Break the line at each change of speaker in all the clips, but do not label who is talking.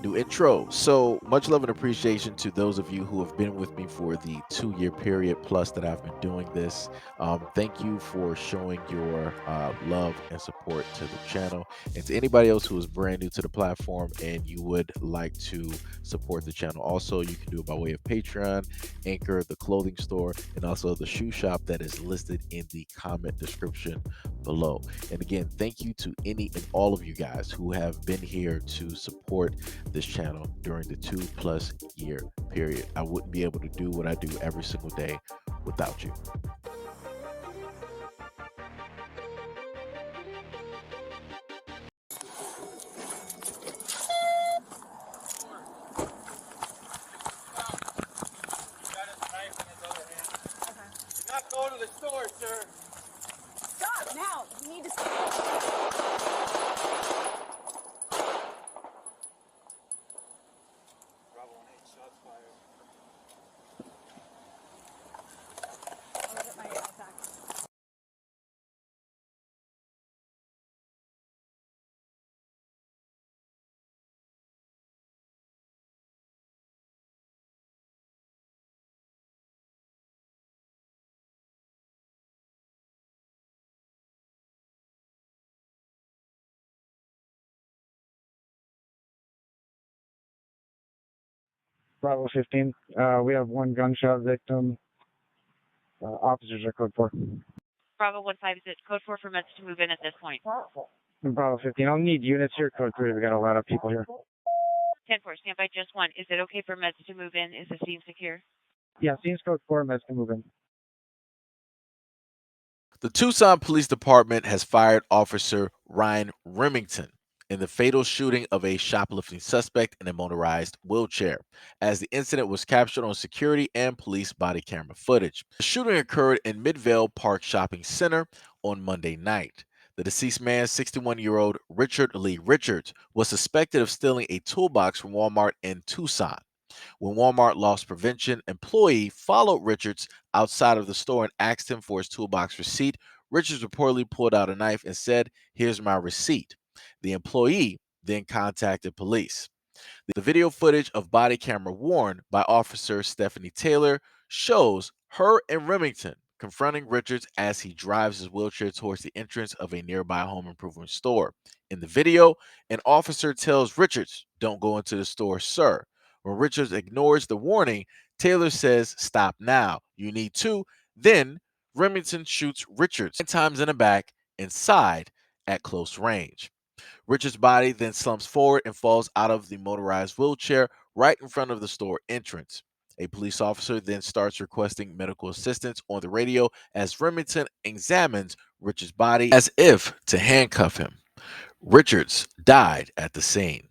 New intro. So much love and appreciation to those of you who have been with me for the 2 year period plus that I've been doing this. Thank you for showing your love and support to the channel. And to anybody else who is brand new to the platform and you would like to support the channel, also, you can do it by way of Patreon, Anchor, the clothing store, and also the shoe shop that is listed in the comment description below. And again, thank you to any and all of you guys who have been here to support this channel during the 2+ year period. I wouldn't be able to do what I do every single day without you.
Got his knife in his other hand. Do not go to the store, sir.
Stop now. You need to.
Bravo 1-8, shots fired.
I'll get my attack.
Bravo 15. We have one gunshot victim. Officers are code 4.
Bravo 156, code 4 for meds to move in at this point.
Bravo 15. I'll need units here. Code 3. We got a lot of people here.
10-4, stand by just one. Is it okay for meds to move in? Is the scene secure?
Yeah, scene's code 4. Meds can move in.
The Tucson Police Department has fired Officer Ryan Remington in the fatal shooting of a shoplifting suspect in a motorized wheelchair, as the incident was captured on security and police body camera footage. The shooting occurred in Midvale Park Shopping Center on Monday night. The deceased man, 61-year-old Richard Lee Richards, was suspected of stealing a toolbox from Walmart in Tucson. When Walmart loss prevention employee followed Richards outside of the store and asked him for his toolbox receipt, Richards reportedly pulled out a knife and said, "Here's my receipt." The employee then contacted police. The video footage of body camera worn by Officer Stephanie Taylor shows her and Remington confronting Richards as he drives his wheelchair towards the entrance of a nearby home improvement store. In the video, an officer tells Richards, "Don't go into the store, sir." When Richards ignores the warning, Taylor says, "Stop now. You need to." Then Remington shoots Richards 9 times in the back and side at close range. Richard's body then slumps forward and falls out of the motorized wheelchair right in front of the store entrance. A police officer then starts requesting medical assistance on the radio as Remington examines Richard's body as if to handcuff him. Richards died at the scene.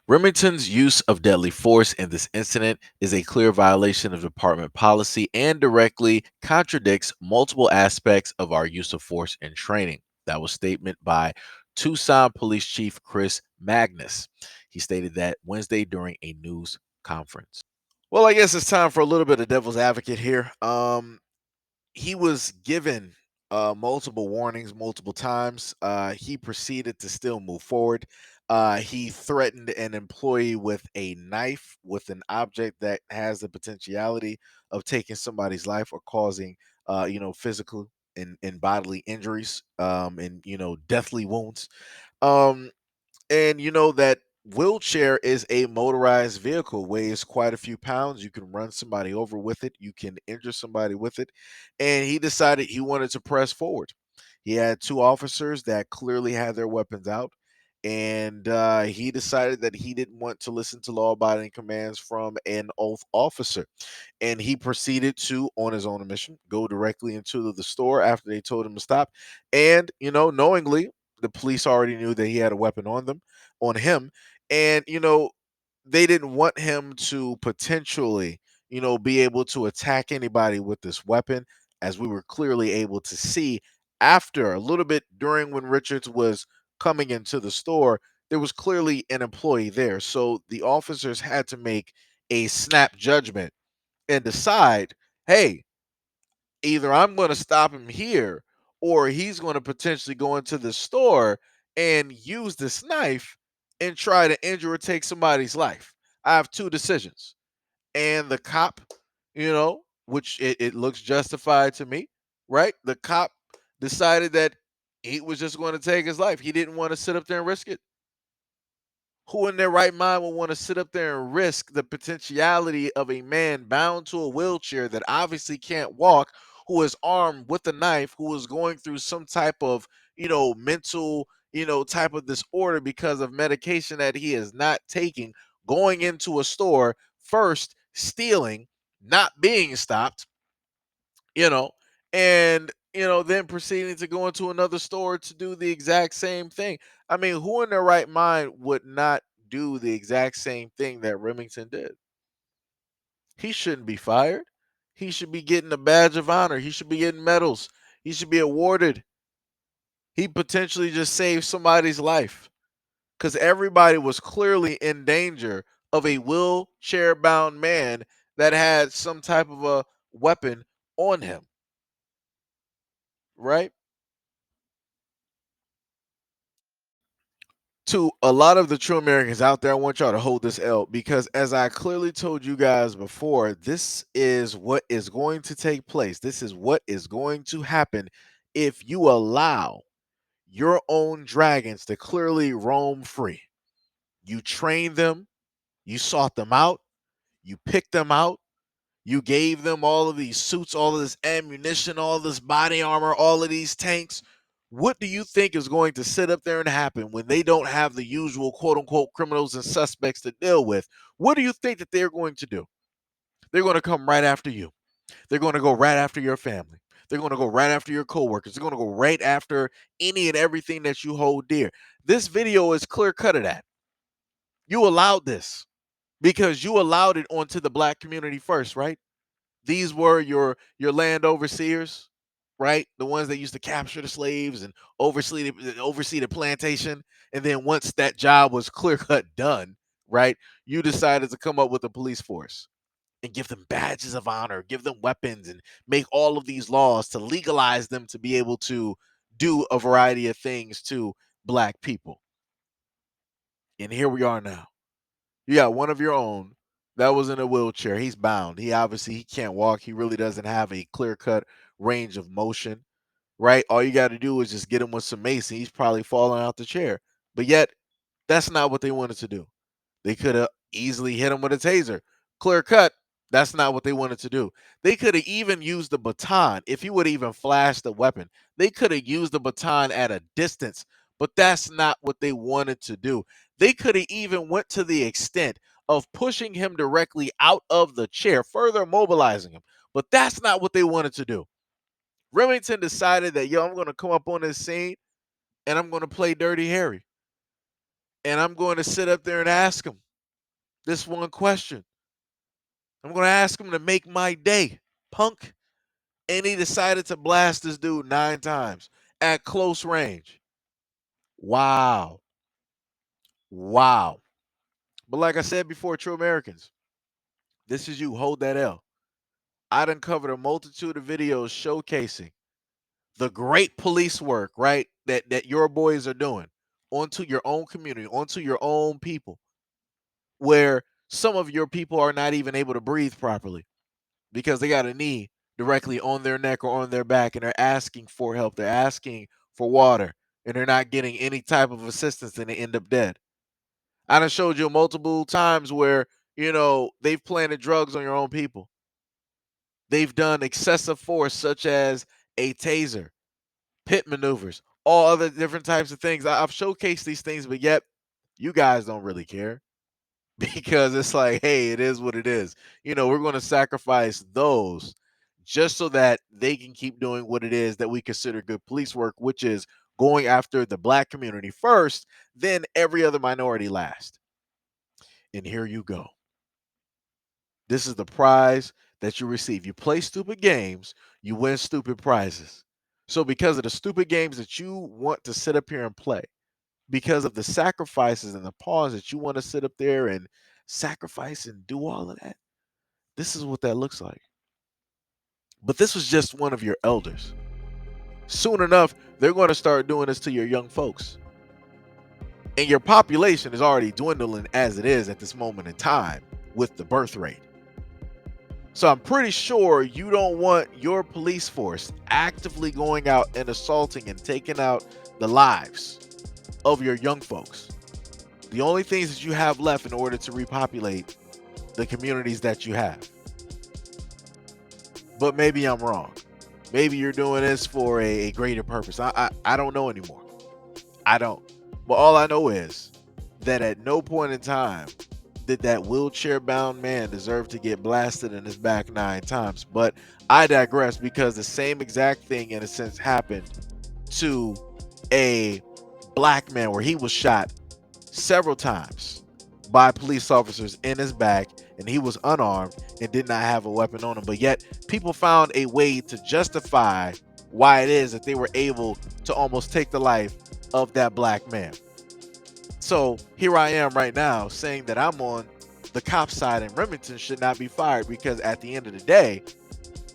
Remington's use of deadly force in this incident is a clear violation of department policy and directly contradicts multiple aspects of our use of force in training. That was statement by Tucson Police Chief Chris Magnus. He stated that Wednesday during a news conference. Well, I guess it's time for a little bit of devil's advocate here. He was given multiple warnings multiple times. He proceeded to still move forward. He threatened an employee with a knife, with an object that has the potentiality of taking somebody's life or causing, physical and bodily injuries, and deathly wounds. Um, and that wheelchair is a motorized vehicle, weighs quite a few pounds. You can run somebody over with it, you can injure somebody with it. And he decided he wanted to press forward. He had two officers that clearly had their weapons out. And he decided that he didn't want to listen to law abiding commands from an oath officer. And he proceeded to, on his own mission, go directly into the store after they told him to stop. And, knowingly, the police already knew that he had a weapon on him. And, they didn't want him to potentially, be able to attack anybody with this weapon, as we were clearly able to see after a little bit during when Richards was coming into the store, there was clearly an employee there. So the officers had to make a snap judgment and decide, hey, either I'm going to stop him here or he's going to potentially go into the store and use this knife and try to injure or take somebody's life. I have two decisions. And the cop, which it looks justified to me, right? The cop decided that he was just going to take his life. He didn't want to sit up there and risk it. Who in their right mind would want to sit up there and risk the potentiality of a man bound to a wheelchair that obviously can't walk, who is armed with a knife, who is going through some type of, mental, type of disorder because of medication that he is not taking, going into a store, first stealing, not being stopped, you know, and then proceeding to go into another store to do the exact same thing. I mean, who in their right mind would not do the exact same thing that Remington did? He shouldn't be fired. He should be getting a badge of honor. He should be getting medals. He should be awarded. He potentially just saved somebody's life because everybody was clearly in danger of a wheelchair bound man that had some type of a weapon on him, right? To a lot of the true Americans out there, I want y'all to hold this L because, as I clearly told you guys before, this is what is going to take place. This is what is going to happen if you allow your own dragons to clearly roam free. You train them, you sought them out, you picked them out, you gave them all of these suits, all of this ammunition, all this body armor, all of these tanks. What do you think is going to sit up there and happen when they don't have the usual quote unquote criminals and suspects to deal with? What do you think that they're going to do? They're going to come right after you. They're going to go right after your family. They're going to go right after your coworkers. They're going to go right after any and everything that you hold dear. This video is clear cut of that. You allowed this because you allowed it onto the black community first, right? These were your land overseers, right? The ones that used to capture the slaves and oversee the plantation. And then once that job was clear cut done, right, you decided to come up with a police force and give them badges of honor, give them weapons, and make all of these laws to legalize them to be able to do a variety of things to black people. And here we are now. You got one of your own that was in a wheelchair. He's bound. He can't walk. He really doesn't have a clear cut range of motion, right? All you got to do is just get him with some mace, and he's probably falling out the chair. But yet, that's not what they wanted to do. They could have easily hit him with a taser. Clear cut. That's not what they wanted to do. They could have even used the baton if he would have even flashed the weapon. They could have used the baton at a distance, but that's not what they wanted to do. They could have even went to the extent of pushing him directly out of the chair, further immobilizing him. But that's not what they wanted to do. Remington decided that, I'm going to come up on this scene and I'm going to play Dirty Harry. And I'm going to sit up there and ask him this one question. I'm going to ask him to make my day, punk. And he decided to blast this dude 9 times at close range. Wow. Wow. But like I said before, true Americans, this is you. Hold that L. I done covered a multitude of videos showcasing the great police work, right, that your boys are doing onto your own community, onto your own people, where some of your people are not even able to breathe properly because they got a knee directly on their neck or on their back and they're asking for help. They're asking for water and they're not getting any type of assistance and they end up dead. I done showed you multiple times where, they've planted drugs on your own people. They've done excessive force such as a taser, pit maneuvers, all other different types of things. I've showcased these things, but yet you guys don't really care. Because it's like, hey, it is what it is. We're going to sacrifice those just so that they can keep doing what it is that we consider good police work, which is going after the black community first, then every other minority last. And here you go. This is the prize that you receive. You play stupid games, you win stupid prizes. So, because of the stupid games that you want to sit up here and play, because of the sacrifices and the pause that you want to sit up there and sacrifice and do all of that, this is what that looks like. But this was just one of your elders. Soon enough, they're going to start doing this to your young folks. And your population is already dwindling as it is at this moment in time with the birth rate. So I'm pretty sure you don't want your police force actively going out and assaulting and taking out the lives of your young folks. The only things that you have left in order to repopulate the communities that you have. But maybe I'm wrong. Maybe you're doing this for a greater purpose. I don't know anymore. I don't. But all I know is that at no point in time did that wheelchair-bound man deserve to get blasted in his back 9 times. But I digress, because the same exact thing, in a sense, happened to a black man where he was shot several times by police officers in his back, and he was unarmed and did not have a weapon on him. But yet people found a way to justify why it is that they were able to almost take the life of that black man. So here I am right now saying that I'm on the cop side and Remington should not be fired, because at the end of the day,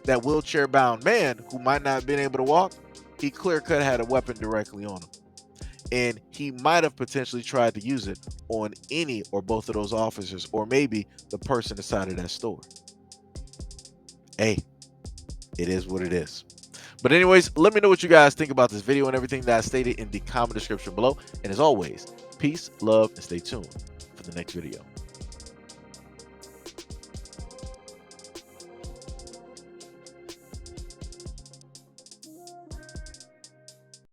that wheelchair bound man who might not have been able to walk, he clear cut had a weapon directly on him. And he might have potentially tried to use it on any or both of those officers, or maybe the person inside of that store. Hey, it is what it is. But anyways, let me know what you guys think about this video and everything that I stated in the comment description below. And as always, peace, love, and stay tuned for the next video.